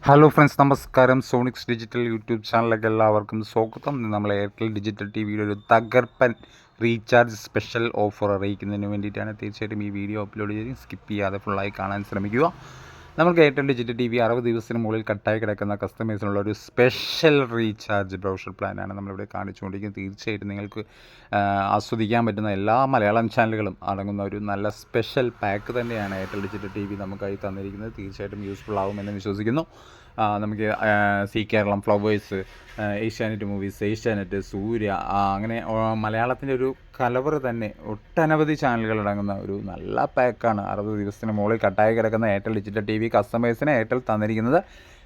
Hello friends, നമസ്കാരം. സോണിക്സ് digital YouTube ചാനലിലേക്ക് എല്ലാവർക്കും സ്വാഗതം. നമ്മൾ എയർടെൽ ഡിജിറ്റൽ ടി വിയുടെ ഒരു തകർപ്പൻ റീചാർജ് സ്പെഷ്യൽ ഓഫർ അറിയിക്കുന്നതിന് വേണ്ടിയിട്ടാണ്. തീർച്ചയായിട്ടും ഈ വീഡിയോ അപ്ലോഡ് ചെയ്ത് സ്കിപ്പ് ചെയ്യാതെ ഫുള്ളായി കാണാൻ ശ്രമിക്കുക. നമുക്ക് എയർടെൽ ഡിജിറ്റൽ ടി വി 60 ദിവസത്തിന് മുകളിൽ കട്ടായി കിടക്കുന്ന കസ്റ്റമേഴ്സിനുള്ള ഒരു സ്പെഷ്യൽ റീചാർജ് ബ്രൗഷർ പ്ലാനാണ് നമ്മളിവിടെ കാണിച്ചുകൊണ്ടിരിക്കുന്നത്. തീർച്ചയായിട്ടും നിങ്ങൾക്ക് ആസ്വദിക്കാൻ പറ്റുന്ന എല്ലാ മലയാളം ചാനലുകളും അടങ്ങുന്ന ഒരു നല്ല സ്പെഷ്യൽ പാക്ക് തന്നെയാണ് എയർടെൽ ഡിജിറ്റൽ ടി വി നമുക്കായി തന്നിരിക്കുന്നത്. തീർച്ചയായിട്ടും യൂസ്ഫുൾ ആകുമെന്ന് വിശ്വസിക്കുന്നു. നമുക്ക് സി കേരളം, ഫ്ലവേഴ്സ്, ഏഷ്യാനെറ്റ് മൂവീസ്, ഏഷ്യാനെറ്റ്, സൂര്യ, അങ്ങനെ മലയാളത്തിൻ്റെ ഒരു കലവറ് തന്നെ ഒട്ടനവധി ചാനലുകൾ അടങ്ങുന്ന ഒരു നല്ല പാക്കാണ് 60 ദിവസത്തിന് മുകളിൽ കട്ടായി കിടക്കുന്ന എയർടെൽ ഡിജിറ്റൽ ടി വി കസ്റ്റമേഴ്സിന് എയർടെൽ തന്നിരിക്കുന്നത്.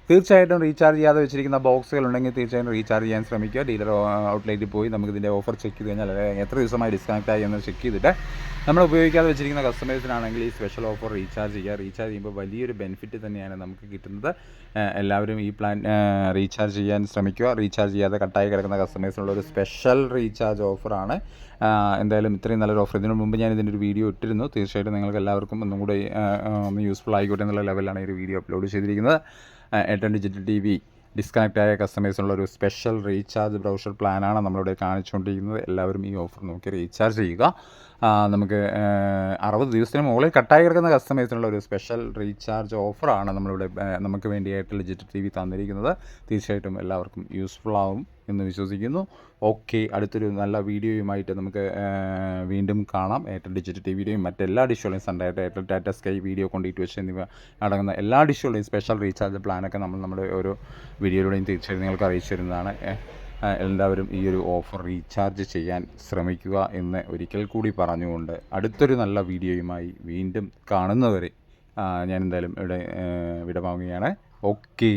തീർച്ചയായിട്ടും റീചാർജ് ചെയ്യാതെ വെച്ചിരിക്കുന്ന ബോക്സുകൾ ഉണ്ടെങ്കിൽ തീർച്ചയായും റീചാർജ് ചെയ്യാൻ ശ്രമിക്കുക. ഡീലർ ഔട്ട്ലെറ്റിൽ പോയി നമുക്കിതിൻ്റെ ഓഫർ ചെക്ക് ചെയ്ത് കഴിഞ്ഞാൽ എത്ര ദിവസമായി ഡിസ്കണക്റ്റ് ആയി എന്ന് ചെക്ക് ചെയ്തിട്ട് നമ്മൾ ഉപയോഗിക്കാതെ വെച്ചിരിക്കുന്ന കസ്റ്റമേഴ്സിനാണെങ്കിൽ ഈ സ്പെഷ്യൽ ഓഫർ റീചാർജ് ചെയ്യുക. റീചാർജ് ചെയ്യുമ്പോൾ വലിയൊരു ബെനിഫിറ്റ് തന്നെയാണ് നമുക്ക് കിട്ടുന്നത്. എല്ലാവരും ഈ പ്ലാൻ റീചാർജ് ചെയ്യാൻ ശ്രമിക്കുക. റീചാർജ് ചെയ്യാതെ കട്ടായി കിടക്കുന്ന കസ്റ്റമേഴ്സിനുള്ള ഒരു സ്പെഷ്യൽ റീചാർജ് ഓഫറാണ്. എന്തായാലും ഇത്രയും നല്ലൊരു ഓഫർ ഇതിനു മുമ്പ് ഞാൻ ഇതിൻ്റെ ഒരു വീഡിയോ ഇട്ടിരുന്നു. തീർച്ചയായിട്ടും നിങ്ങൾക്ക് എല്ലാവർക്കും ഒന്നും കൂടെ ഒന്ന് യൂസ്ഫുൾ ആയിക്കോട്ടെ എന്നുള്ള ലെവലിലാണ് ഈ ഒരു വീഡിയോ അപ്ലോഡ് ചെയ്തിരിക്കുന്നത്. Airtel digital T V disconnect ആയ കസ്റ്റമേഴ്സിനുള്ള ഒരു സ്പെഷ്യൽ റീചാർജ് ബ്രൗഷർ പ്ലാനാണ് നമ്മളിവിടെ കാണിച്ചുകൊണ്ടിരിക്കുന്നത്. എല്ലാവരും ഈ ഓഫർ നോക്കി റീചാർജ് ചെയ്യുക. നമുക്ക് 60 ദിവസത്തിന് മുകളിൽ കട്ടായി കിടക്കുന്ന കസ്റ്റമേഴ്സിനുള്ള ഒരു സ്പെഷ്യൽ റീചാർജ് ഓഫറാണ് നമ്മളിവിടെ നമുക്ക് വേണ്ടി എയർടെൽ ഡിജിറ്റൽ ടി വി തന്നിരിക്കുന്നത്. തീർച്ചയായിട്ടും എല്ലാവർക്കും യൂസ്ഫുൾ ആവും എന്ന് വിശ്വസിക്കുന്നു. ഓക്കെ, അടുത്തൊരു നല്ല വീഡിയോയുമായിട്ട് നമുക്ക് വീണ്ടും കാണാം. എയർടെൽ ഡിജിറ്റൽ ടി വിയുടെയും മറ്റെല്ലാ ഡിഷുകളെയും സൺഡായിട്ട് എയർടെൽ ടാറ്റ സ്കൈ, വീഡിയോ കോൺ, DTH എന്നിവ അടങ്ങുന്ന എല്ലാ ഡിഷുകളുടെയും സ്പെഷ്യൽ റീചാർജ് പ്ലാനൊക്കെ നമ്മുടെ ഓരോ വീഡിയോയിലൂടെയും തീർച്ചയായും നിങ്ങൾക്ക് അറിയിച്ചു തരുന്നതാണ്. എല്ലാവരും ഈ ഒരു ഓഫർ റീചാർജ് ചെയ്യാൻ ശ്രമിക്കുക എന്ന് ഒരിക്കൽ കൂടി പറഞ്ഞുകൊണ്ട് അടുത്തൊരു നല്ല വീഡിയോയുമായി വീണ്ടും കാണുന്നവരെ ഞാൻ എന്തായാലും ഇവിടെ വിടവാങ്ങുകയാണ്. ഓക്കെ.